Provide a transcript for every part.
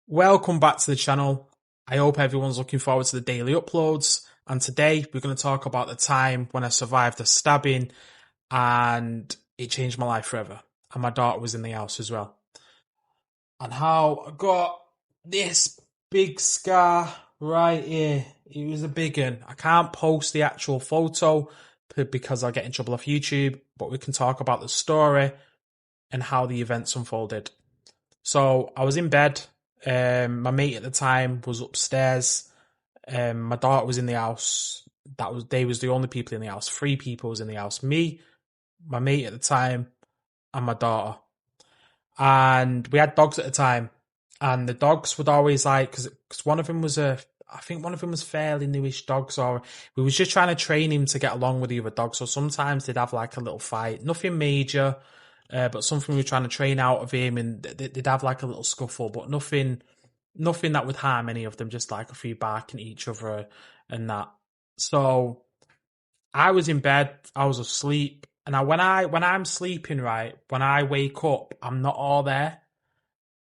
Welcome back to the channel. I hope everyone's looking forward to the daily uploads. And today we're going to talk about the time when I survived a stabbing and it changed my life forever. And my daughter was in the house as well. And how I got this big scar right here. It was a big one. I can't post the actual photo because I'll get in trouble off YouTube, but we can talk about the story and how the events unfolded. So I was in bed. My mate at the time was upstairs. My daughter was in the house. They was the only people in the house. 3 people was in the house. Me, my mate at the time, and my daughter. And we had dogs at the time. And the dogs would always because one of them was I think one of them was fairly newish dogs, or we was just trying to train him to get along with the other dogs. So sometimes they'd have like a little fight, nothing major, but something we were trying to train out of him, and they'd have like a little scuffle, but nothing that would harm any of them, just like a few barking at each other and that. So I was in bed, I was asleep, and when I'm sleeping, right, when I wake up, I'm not all there.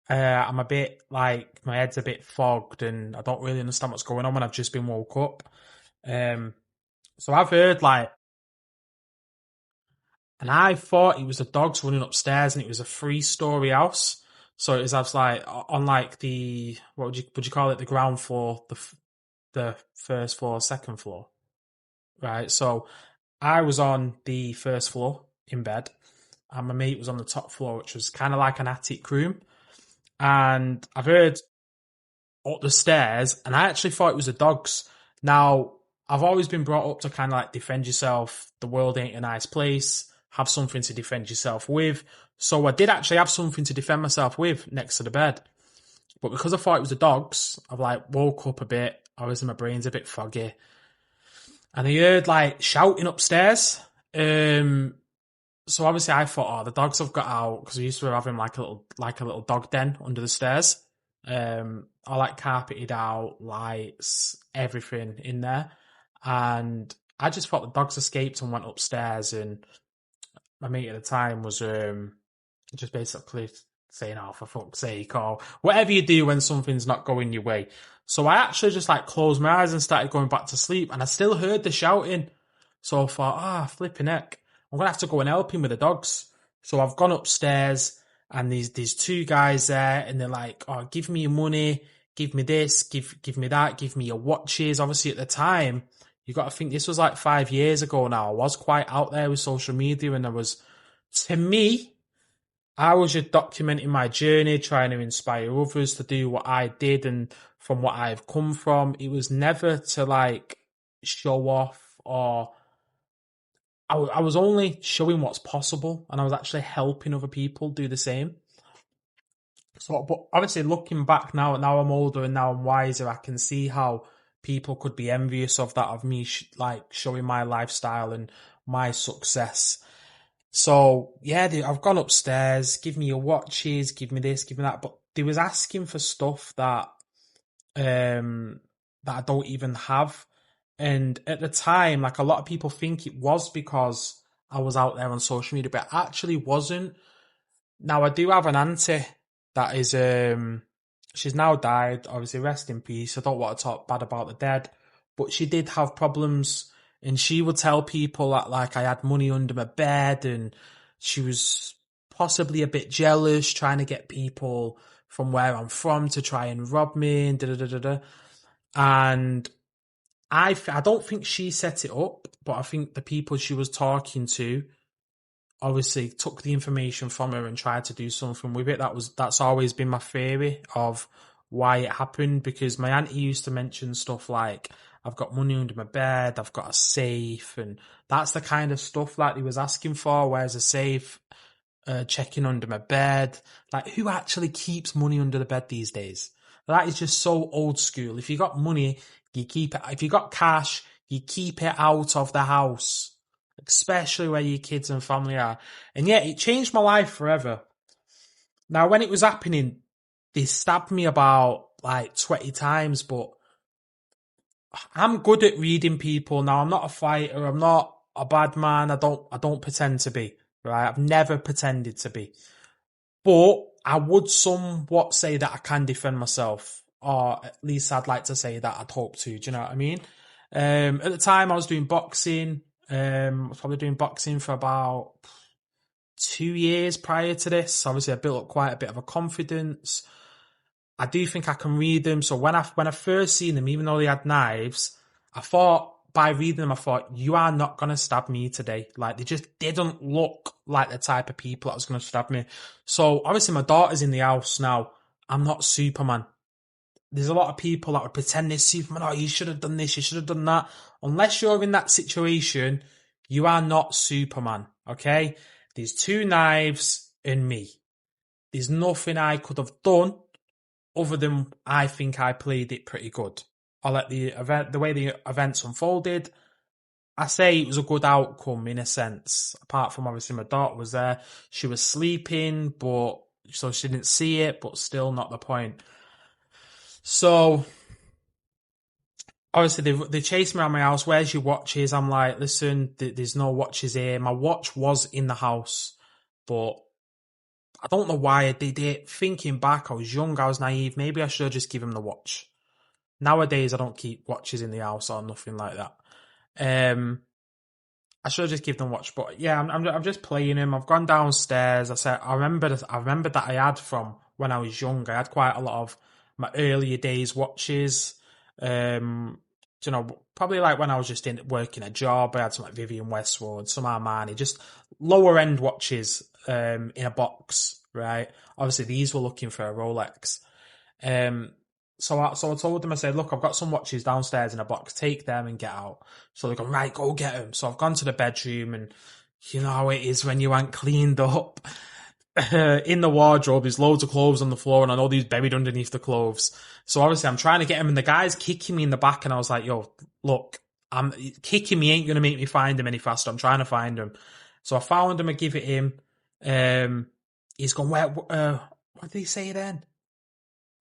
I'm a bit like my head's a bit fogged, and I don't really understand what's going on when I've just been woke up. So I've heard and I thought it was the dogs running upstairs, and it was a 3-story house. So I was like on like the what would you call it, the ground floor, the first floor, second floor, right? So I was on the first floor in bed, and my mate was on the top floor, which was kind of like an attic room. And I've heard up the stairs, and I actually thought it was the dogs. Now, I've always been brought up to kind of like defend yourself. The world ain't a nice place. Have something to defend yourself with. So I did actually have something to defend myself with next to the bed. But because I thought it was the dogs, I've woke up a bit. Obviously, my brain's a bit foggy. And I heard shouting upstairs. So obviously I thought, the dogs have got out, because we used to have him like a little dog den under the stairs. I carpeted out, lights, everything in there. And I just thought the dogs escaped and went upstairs, and my mate at the time was just basically saying, for fuck's sake, or whatever you do when something's not going your way. So I actually just closed my eyes and started going back to sleep, and I still heard the shouting. So I thought, flipping heck, I'm going to have to go and help him with the dogs. So I've gone upstairs, and these 2 guys there, and they're like, give me your money, give me this, give me that, give me your watches. Obviously at the time, you got to think this was 5 years ago now. I was quite out there with social media, and to me, I was just documenting my journey, trying to inspire others to do what I did and from what I've come from. It was never to show off, or I was only showing what's possible, and I was actually helping other people do the same. So, but obviously looking back now I'm older and now I'm wiser, I can see how people could be envious of that, of me showing my lifestyle and my success. So yeah, I've gone upstairs, give me your watches, give me this, give me that, but they was asking for stuff that I don't even have. And at the time, a lot of people think it was because I was out there on social media, but it actually wasn't. Now I do have an auntie that is she's now died, obviously rest in peace. I don't want to talk bad about the dead, but she did have problems, and she would tell people that I had money under my bed, and she was possibly a bit jealous, trying to get people from where I'm from to try and rob me, and da-da-da-da-da. And I don't think she set it up, but I think the people she was talking to obviously took the information from her and tried to do something with it. That's always been my theory of why it happened, because my auntie used to mention stuff like, I've got money under my bed, I've got a safe, and that's the kind of stuff he was asking for. Where's a safe? Checking under my bed. Who actually keeps money under the bed these days? That is just so old school. If you got money, you keep it. If you got cash, you keep it out of the house, especially where your kids and family are. And yeah, it changed my life forever. Now, when it was happening, they stabbed me about 20 times, but I'm good at reading people. Now, I'm not a fighter. I'm not a bad man. I don't pretend to be, right? I've never pretended to be. But I would somewhat say that I can defend myself, or at least I'd like to say that I'd hope to. Do you know what I mean? At the time, I was doing boxing. I was probably doing boxing for about 2 years prior to this. Obviously, I built up quite a bit of a confidence. I do think I can read them. So when I first seen them, even though they had knives, I thought by reading them, I thought, you are not gonna stab me today. Like they just didn't look like the type of people that was gonna stab me. So obviously my daughter's in the house now. I'm not Superman. There's a lot of people that would pretend they're Superman. Oh, you should have done this, you should have done that. Unless you're in that situation, you are not Superman. Okay? There's two knives and me. There's nothing I could have done other than I think I played it pretty good. I let the way the events unfolded. I say it was a good outcome in a sense. Apart from obviously my daughter was there, she was sleeping, but so she didn't see it, but still not the point. So obviously they chased me around my house. Where's your watches? I'm like, listen, there's no watches here. My watch was in the house, but I don't know why I did it. Thinking back, I was young, I was naive. Maybe I should have just given him the watch. Nowadays, I don't keep watches in the house or nothing like that. I should have just given them a watch, but yeah, I'm just playing him. I've gone downstairs. I remember that I had from when I was young. I had quite a lot of my earlier days watches. You know, probably like when I was just working a job. I had some like Vivienne Westwood, some Armani, just lower end watches in a box, right? Obviously, these were looking for a Rolex. So I told them, I said, look, I've got some watches downstairs in a box, take them and get out. So they're going, right, go get them. So I've gone to the bedroom and you know how it is when you ain't cleaned up. In the wardrobe, there's loads of clothes on the floor and I know these buried underneath the clothes. So obviously I'm trying to get him and the guy's kicking me in the back and I was like, yo, look, kicking me ain't going to make me find him any faster. I'm trying to find him. So I found him, I give it him. He's gone, what did he say then?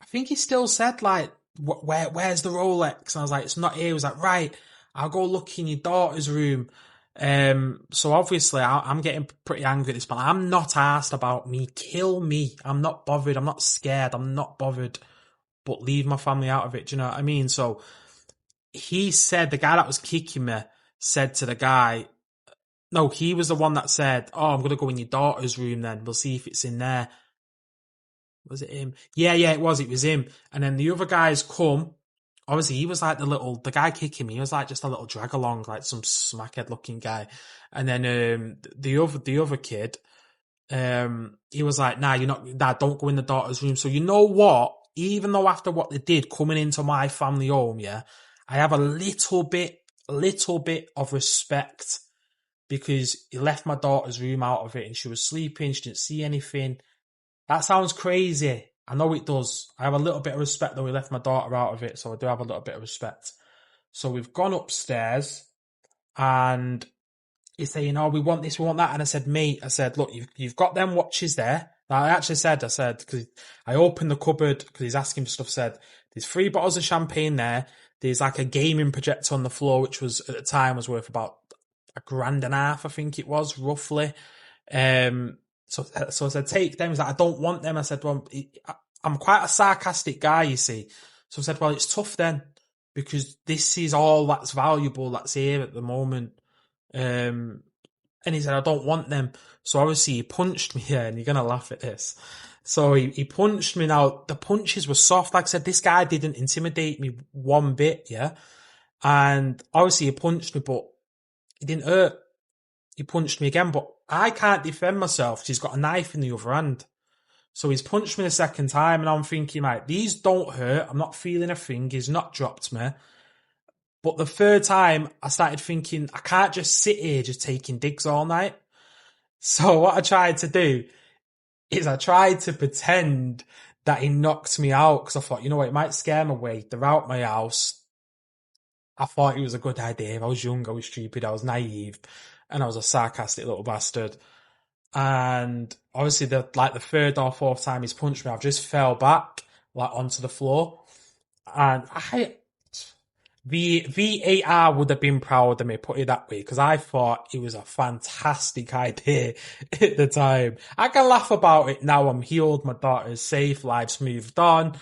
I think he still said like, where's the Rolex? And I was like, it's not here. He was like, right, I'll go look in your daughter's room. So obviously I'm getting pretty angry at this point. I'm not asked about me. Kill me. I'm not bothered. I'm not scared. I'm not bothered. But leave my family out of it. Do you know what I mean? So he said, the guy that was kicking me said to the guy, no, he was the one that said, oh, I'm going to go in your daughter's room then. We'll see if it's in there. Was it him? Yeah, it was him. And then the other guys come. Obviously, he was like the guy kicking me. He was like just a little drag along, like some smackhead looking guy. And then the other kid, he was like, nah, don't go in the daughter's room. So you know what? Even though after what they did coming into my family home, yeah, I have a little bit of respect because he left my daughter's room out of it and she was sleeping. She didn't see anything. That sounds crazy. I know it does. I have a little bit of respect though. We left my daughter out of it, so I do have a little bit of respect. So we've gone upstairs and he's saying, oh, we want this, we want that. And I said, mate, look, you've got them watches there. I actually said, because I opened the cupboard because he's asking for stuff, said, there's 3 bottles of champagne there. There's like a gaming projector on the floor, which was at the time was worth about $1.5 grand, I think it was, roughly. So I said, take them. He's like, I don't want them. I said, well, I'm quite a sarcastic guy, you see. So I said, well, it's tough then, because this is all that's valuable that's here at the moment. And he said, I don't want them. So obviously he punched me here, and you're going to laugh at this. So he punched me. Now, the punches were soft. Like I said, this guy didn't intimidate me one bit, yeah? And obviously he punched me, but it didn't hurt. He punched me again, but I can't defend myself because he's got a knife in the other hand. So he's punched me the second time, and I'm thinking, like, these don't hurt. I'm not feeling a thing. He's not dropped me. But the third time, I started thinking, I can't just sit here just taking digs all night. So what I tried to do is I tried to pretend that he knocked me out because I thought, you know what, it might scare him away. They're out my house. I thought it was a good idea. I was young, I was stupid, I was naive, and I was a sarcastic little bastard. And obviously the 3rd or 4th time he's punched me, I've just fell back like onto the floor. And VAR would have been proud of me, put it that way, because I thought it was a fantastic idea at the time. I can laugh about it now. I'm healed, my daughter's safe, life's moved on.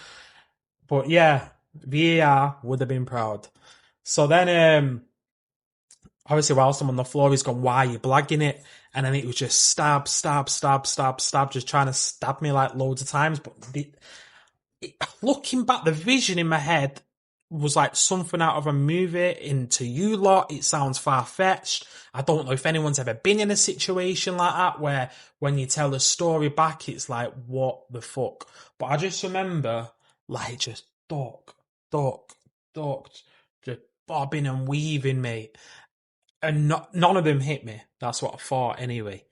But yeah, VAR would have been proud. So then, obviously, whilst I'm on the floor, he's gone, "Why are you blagging it?" And then it was just stab, stab, stab, stab, stab, just trying to stab me like loads of times. But looking back, the vision in my head was like something out of a movie. Into you lot, it sounds far fetched. I don't know if anyone's ever been in a situation like that where when you tell a story back, it's like, what the fuck? But I just remember like just duck, duck, just bobbing and weaving, mate. And none of them hit me. That's what I thought anyway.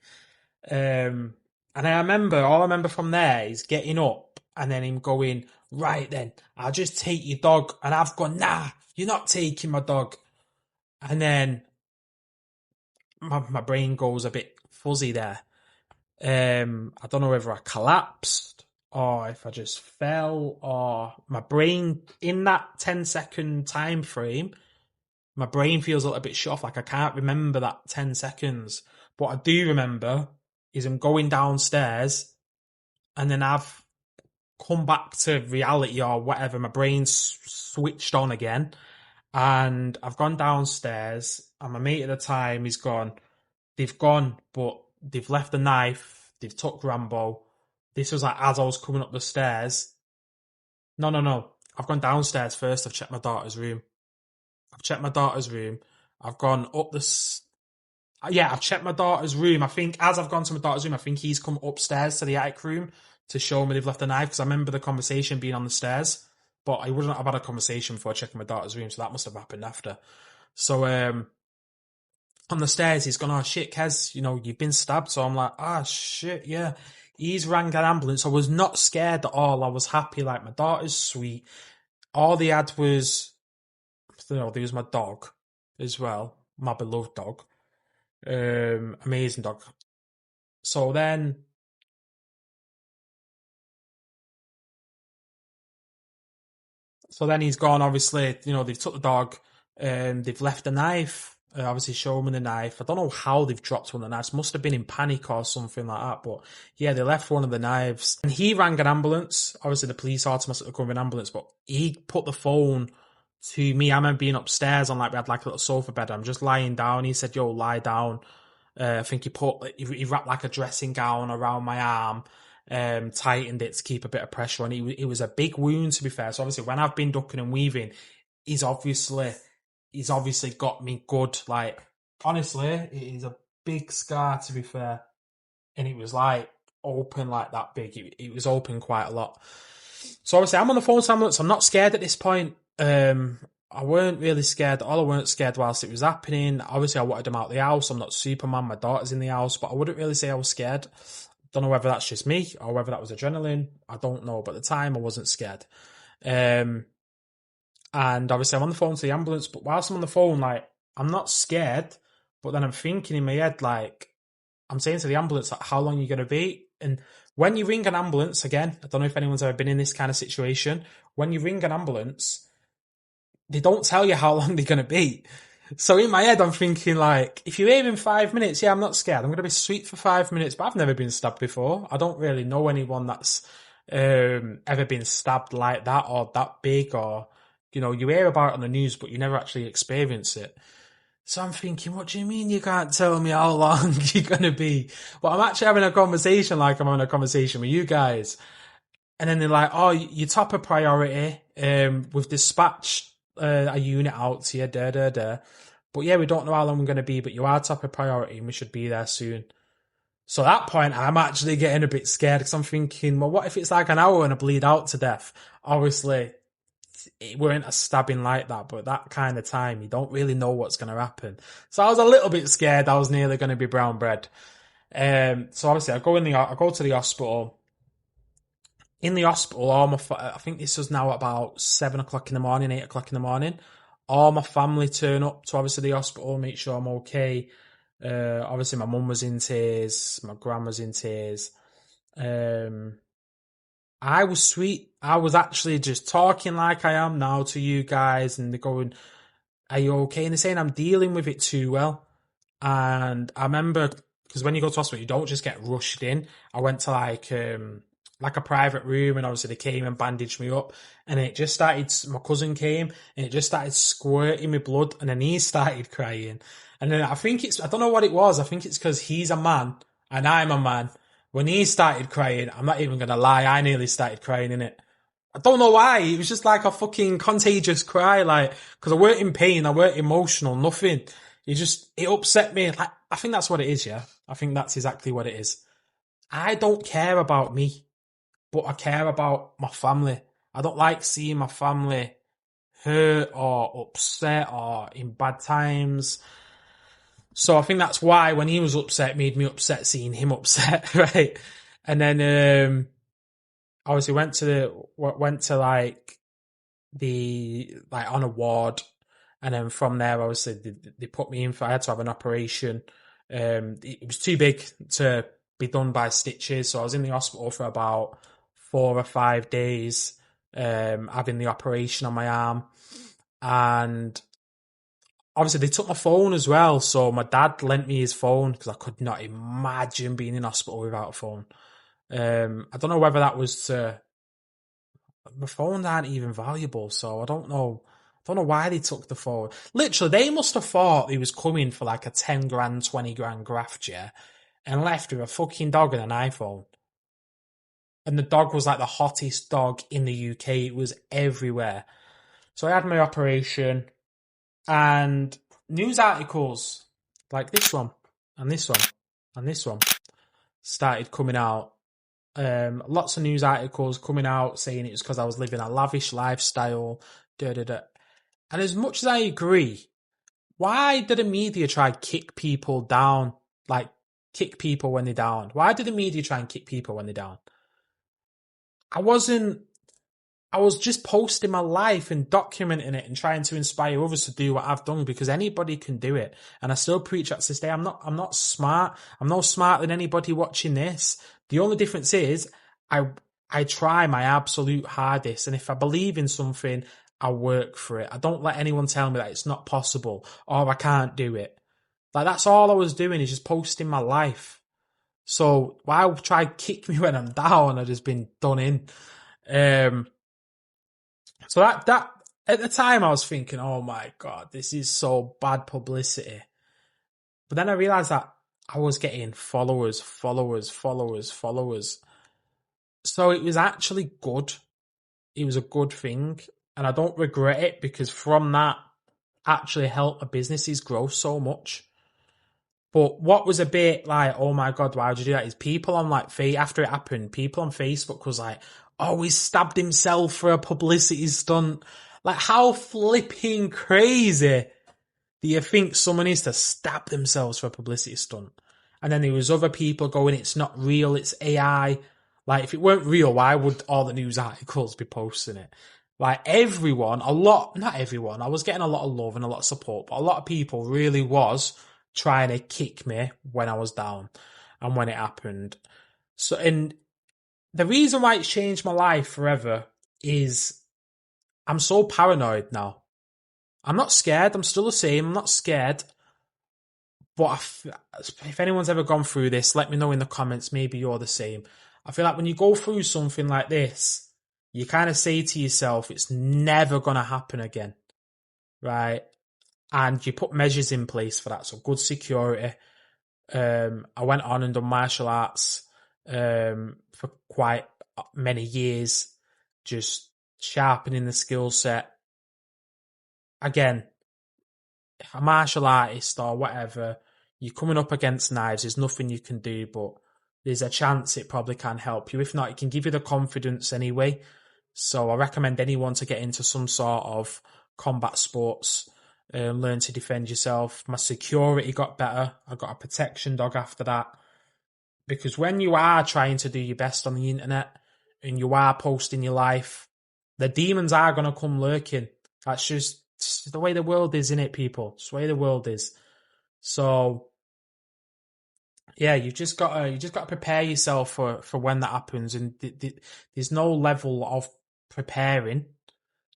And all I remember from there is getting up and then him going, "Right then, I'll just take your dog." And I've gone, "Nah, you're not taking my dog." And then my brain goes a bit fuzzy there. I don't know whether I collapsed or if I just fell or my brain in that 10-second time frame, my brain feels a little bit shut off. Like I can't remember that 10 seconds. But what I do remember is I'm going downstairs and then I've come back to reality or whatever. My brain's switched on again, and I've gone downstairs. And my mate at the time, he's gone. They've gone, but they've left the knife. They've took Rambo. This was like as I was coming up the stairs. No, no, no. I've gone downstairs first. I've checked my daughter's room. I've checked my daughter's room. I've gone up the. Yeah, I've checked my daughter's room. I think as I've gone to my daughter's room, I think he's come upstairs to the attic room to show me they've left the knife because I remember the conversation being on the stairs. But I wouldn't have had a conversation before checking my daughter's room, so that must have happened after. So on the stairs, he's gone, "Oh shit, Kez, you've been stabbed." So I'm like, "Ah shit, yeah." He's rang an ambulance. I was not scared at all. I was happy. Like my daughter's sweet. All they had was, there was my dog as well, my beloved dog. Amazing dog. So then, he's gone. Obviously, they've took the dog, they've left the knife. Obviously, show me the knife. I don't know how they've dropped one of the knives. Must have been in panic or something like that. But yeah, they left one of the knives, and he rang an ambulance. Obviously, the police automatically come with an ambulance, but he put the phone to me. I remember being upstairs on we had like a little sofa bed. I'm just lying down. He said, "Yo, lie down." I think he wrapped like a dressing gown around my arm, tightened it to keep a bit of pressure on. It was a big wound, to be fair. So obviously, when I've been ducking and weaving, he's obviously got me good. Like honestly, it is a big scar, to be fair, and it was like open like that big. It was open quite a lot. So obviously, I'm on the phone to ambulance. I'm not scared at this point. I weren't really scared. All I weren't scared whilst it was happening. Obviously, I wanted him out of the house. I'm not Superman. My daughter's in the house, but I wouldn't really say I was scared. Don't know whether that's just me or whether that was adrenaline. I don't know. But at the time, I wasn't scared. And obviously, I'm on the phone to the ambulance. But whilst I'm on the phone, I'm not scared. But then I'm thinking in my head, I'm saying to the ambulance, how long are you going to be? And when you ring an ambulance, again, I don't know if anyone's ever been in this kind of situation. When you ring an ambulance, they don't tell you how long they're going to be. So in my head, I'm thinking if you're here in 5 minutes, yeah, I'm not scared. I'm going to be sweet for 5 minutes, but I've never been stabbed before. I don't really know anyone that's ever been stabbed like that or that big or, you hear about it on the news, but you never actually experience it. So I'm thinking, what do you mean you can't tell me how long you're going to be? Well, I'm actually having a conversation like I'm having a conversation with you guys. And then they're like, "Oh, your top of priority, we've dispatched a unit out to you, da. But yeah, we don't know how long we're going to be, but you are top of priority and we should be there soon." So at that point, I'm actually getting a bit scared because I'm thinking, well, what if it's like an hour and I bleed out to death? Obviously, it weren't a stabbing like that, but that kind of time, you don't really know what's going to happen. So I was a little bit scared. I was nearly going to be brown bread. So obviously, I go to the hospital. In the hospital, I think this was now about 7 o'clock in the morning, 8 o'clock in the morning. All my family turn up to obviously the hospital, make sure I'm okay. Obviously, my mum was in tears, my grandma's in tears. I was sweet. I was actually just talking like I am now to you guys, and they're going, are you okay? And they're saying I'm dealing with it too well. And I remember, because when you go to hospital, you don't just get rushed in. I went to like a private room, and obviously they came and bandaged me up, and it just started. My cousin came, and it just started squirting me blood, and then he started crying. And then I don't know what it was. I think it's because he's a man and I'm a man. When he started crying, I'm not even gonna lie, I nearly started crying in it. I don't know why. It was just like a fucking contagious cry, like, because I weren't in pain, I weren't emotional, nothing. It upset me. Like, I think that's what it is, yeah. I think that's exactly what it is. I don't care about me, but I care about my family. I don't like seeing my family hurt or upset or in bad times. So I think that's why when he was upset, it made me upset seeing him upset, right? And then obviously went to like the like on a ward, and then from there obviously they put me in for I had to have an operation. It was too big to be done by stitches, so I was in the hospital for about 4 or 5 days, having the operation on my arm. And obviously they took my phone as well, so my dad lent me his phone because I could not imagine being in hospital without a phone. I don't know whether that was to my phones aren't even valuable, so I don't know. I don't know why they took the phone. Literally, they must have thought he was coming for like a 10 grand, 20 grand graft, yeah, and left with a fucking dog and an iPhone. And the dog was like the hottest dog in the UK. It was everywhere. So I had my operation, and news articles like this one, and this one, and this one started coming out. Lots of news articles coming out saying it was because I was living a lavish lifestyle. Da, da, da. And as much as I agree, why did the media try to kick people down? Like, kick people when they're down? Why did the media try and kick people when they're down? I wasn't. I was just posting my life and documenting it and trying to inspire others to do what I've done, because anybody can do it. And I still preach that to this day. I'm not smart. I'm no smarter than anybody watching this. The only difference is I try my absolute hardest. And if I believe in something, I work for it. I don't let anyone tell me that it's not possible or I can't do it. Like, that's all I was doing, is just posting my life. So why try to kick me when I'm down? I've just been done in. So that at the time I was thinking, oh my God, this is so bad publicity. But then I realized that I was getting followers. So it was actually good. It was a good thing. And I don't regret it, because from that actually helped my businesses grow so much. But what was a bit like, oh my God, why would you do that? Is people on like, after it happened, people on Facebook was like, oh, he stabbed himself for a publicity stunt. Like, how flipping crazy do you think someone is to stab themselves for a publicity stunt? And then there was other people going, it's not real, it's AI. Like, if it weren't real, why would all the news articles be posting it? Like, everyone, not everyone, I was getting a lot of love and a lot of support, but a lot of people really was trying to kick me when I was down and when it happened. So, and the reason why it's changed my life forever is I'm so paranoid now. I'm not scared. I'm still the same. I'm not scared. But if anyone's ever gone through this, let me know in the comments. Maybe you're the same. I feel like when you go through something like this, you kind of say to yourself, it's never going to happen again. Right? And you put measures in place for that. So good security. I went on and done martial arts for quite many years, just sharpening the skill set. Again, a martial artist or whatever, you're coming up against knives, there's nothing you can do, but there's a chance it probably can help you. If not, it can give you the confidence anyway. So I recommend anyone to get into some sort of combat sports, learn to defend yourself. My security got better. I got a protection dog after that. Because when you are trying to do your best on the internet and you are posting your life, the demons are going to come lurking. That's just the way the world is, innit, people? It's the way the world is. So yeah, you just got to prepare yourself for when that happens. And there's no level of preparing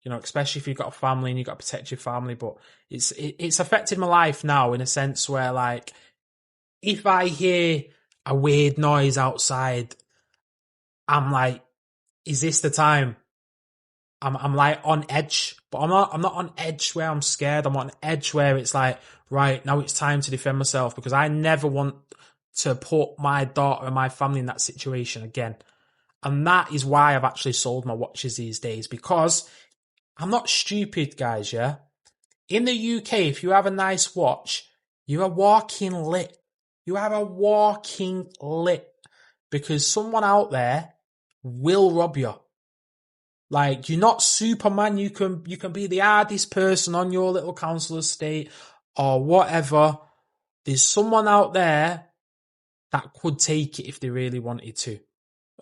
you know, especially if you've got a family and you've got to protect your family. But it's affected my life now in a sense where, like, if I hear a weird noise outside, I'm like, is this the time? I'm like on edge, but I'm not on edge where I'm scared. I'm on edge where it's like, right, now it's time to defend myself, because I never want to put my daughter and my family in that situation again. And that is why I've actually sold my watches these days, because I'm not stupid, guys, yeah? In the UK, if you have a nice watch, you are walking lit. You are a walking lit, because someone out there will rob you. Like, you're not Superman. You can be the hardest person on your little council estate or whatever. There's someone out there that could take it if they really wanted to.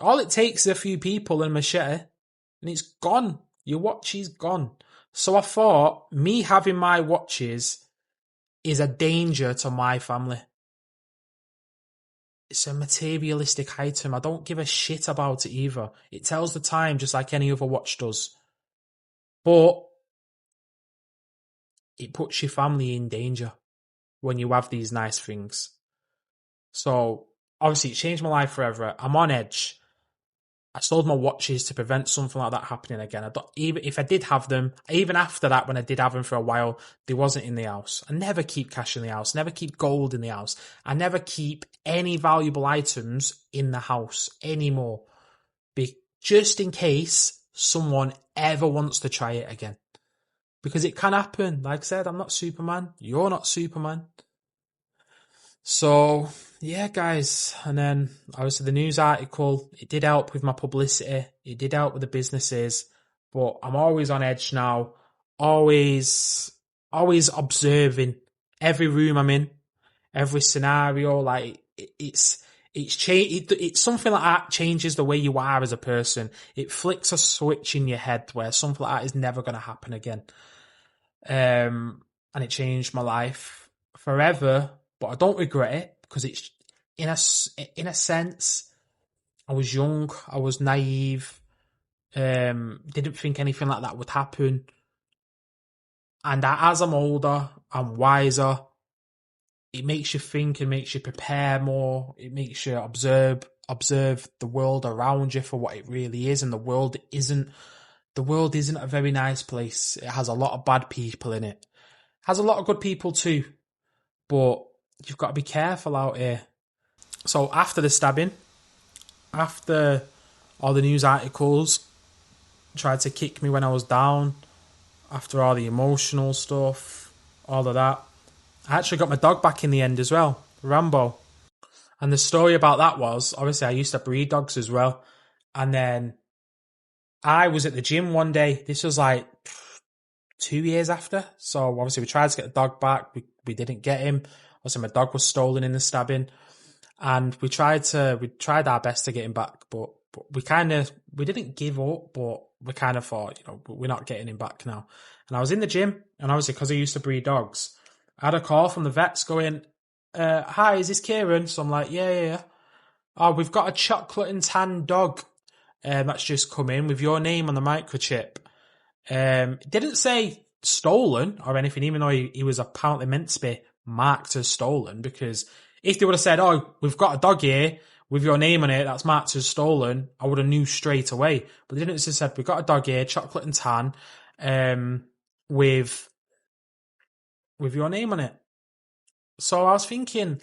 All it takes is a few people and a machete, and it's gone. Your watch is gone. So I thought me having my watches is a danger to my family. It's a materialistic item. I don't give a shit about it either. It tells the time just like any other watch does. But it puts your family in danger when you have these nice things. So obviously it changed my life forever. I'm on edge. I sold my watches to prevent something like that happening again. Even if I did have them, even after that, when I did have them for a while, they wasn't in the house. I never keep cash in the house, never keep gold in the house. I never keep any valuable items in the house anymore. Just in case someone ever wants to try it again. Because it can happen. Like I said, I'm not Superman. You're not Superman. So, yeah, guys. And then, obviously, the news article, it did help with my publicity. It did help with the businesses. But I'm always on edge now. Always observing every room I'm in, every scenario. Like, it's something like that changes the way you are as a person. It flicks a switch in your head where something like that is never going to happen again. And it changed my life forever, but I don't regret it, because it's in a sense, I was young, I was naive, didn't think anything like that would happen. And as I'm older, I'm wiser. It makes you think and makes you prepare more. It makes you observe the world around you for what it really is, and the world isn't a very nice place. It has a lot of bad people in it. Has a lot of good people too, but you've got to be careful out here. So after the stabbing, after all the news articles tried to kick me when I was down, after all the emotional stuff, all of that, I actually got my dog back in the end as well, Rambo. And the story about that was, obviously I used to breed dogs as well, and then I was at the gym one day. This was like 2 years after. So obviously we tried to get the dog back. We didn't get him. Obviously my dog was stolen in the stabbing, and we tried our best to get him back, but we didn't give up, but we kind of thought, you know, we're not getting him back now. And I was in the gym, and obviously because I used to breed dogs, I had a call from the vets going, hi, is this Kieran? So I'm like, yeah. Oh, we've got a chocolate and tan dog that's just come in with your name on the microchip. It didn't say stolen or anything, even though he was apparently meant to be marked as stolen, because if they would have said, oh, we've got a dog here with your name on it that's marked as stolen, I would have knew straight away. But they didn't. Just said, we've got a dog here, chocolate and tan, with your name on it. So I was thinking,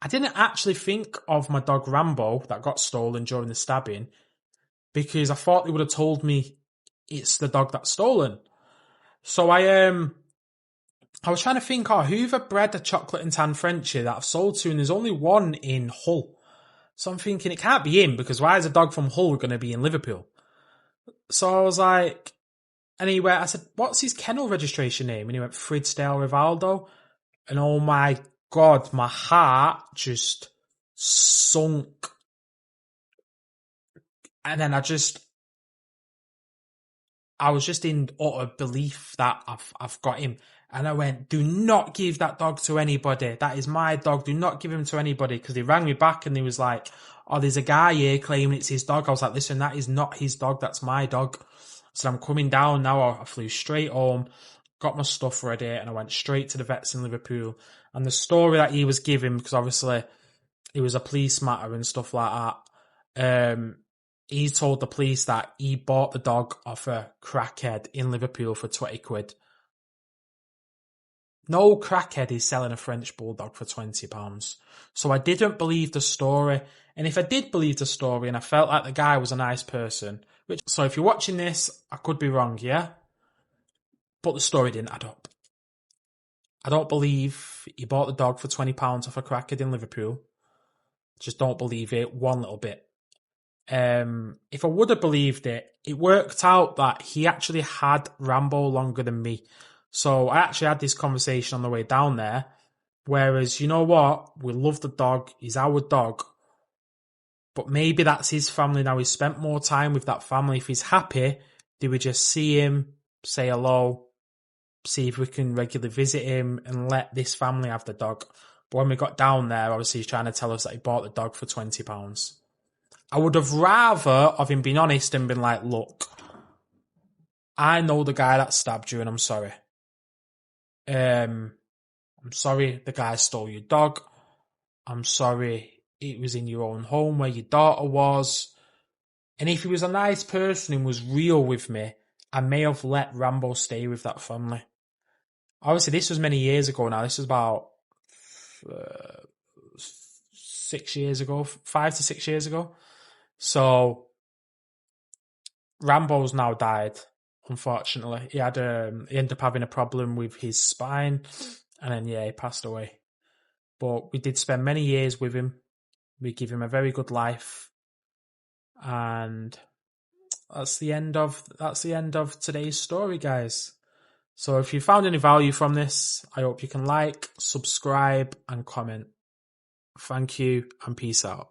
I didn't actually think of my dog Rambo that got stolen during the stabbing, because I thought they would have told me it's the dog that's stolen. So I was trying to think, who've I bred a chocolate and tan Frenchie that I've sold to, and there's only one in Hull. So I'm thinking it can't be him, because why is a dog from Hull going to be in Liverpool? So I was like, and I said, what's his kennel registration name? And he went, Fridsdale Rivaldo. And oh my God, my heart just sunk. And then I was just in utter belief that I've got him. And I went, do not give that dog to anybody. That is my dog. Do not give him to anybody. Because they rang me back and they was like, oh, there's a guy here claiming it's his dog. I was like, listen, that is not his dog. That's my dog. So I'm coming down now. I flew straight home, got my stuff ready, and I went straight to the vets in Liverpool. And the story that he was giving, because obviously it was a police matter and stuff like that, he told the police that he bought the dog off a crackhead in Liverpool for 20 quid. No crackhead is selling a French bulldog for £20. So I didn't believe the story. And if I did believe the story and I felt like the guy was a nice person, so if you're watching this, I could be wrong, yeah? But the story didn't add up. I don't believe he bought the dog for £20 off a crackhead in Liverpool. Just don't believe it one little bit. If I would have believed it, it worked out that he actually had Rambo longer than me. So I actually had this conversation on the way down there. Whereas, you know what? We love the dog. He's our dog. But maybe that's his family now. He's spent more time with that family. If he's happy, do we just see him, say hello, see if we can regularly visit him and let this family have the dog? But when we got down there, obviously he's trying to tell us that he bought the dog for £20. I would have rather of him been honest and been like, look, I know the guy that stabbed you and I'm sorry. I'm sorry the guy stole your dog. I'm sorry it was in your own home where your daughter was. And if he was a nice person and was real with me, I may have let Rambo stay with that family. Obviously, this was many years ago now. This was about 6 years ago, 5 to 6 years ago. So Rambo's now died, unfortunately. He ended up having a problem with his spine, and then he passed away. But we did spend many years with him. We give him a very good life, and that's the end of today's story, guys. So if you found any value from this, I hope you can like, subscribe, and comment. Thank you, and peace out.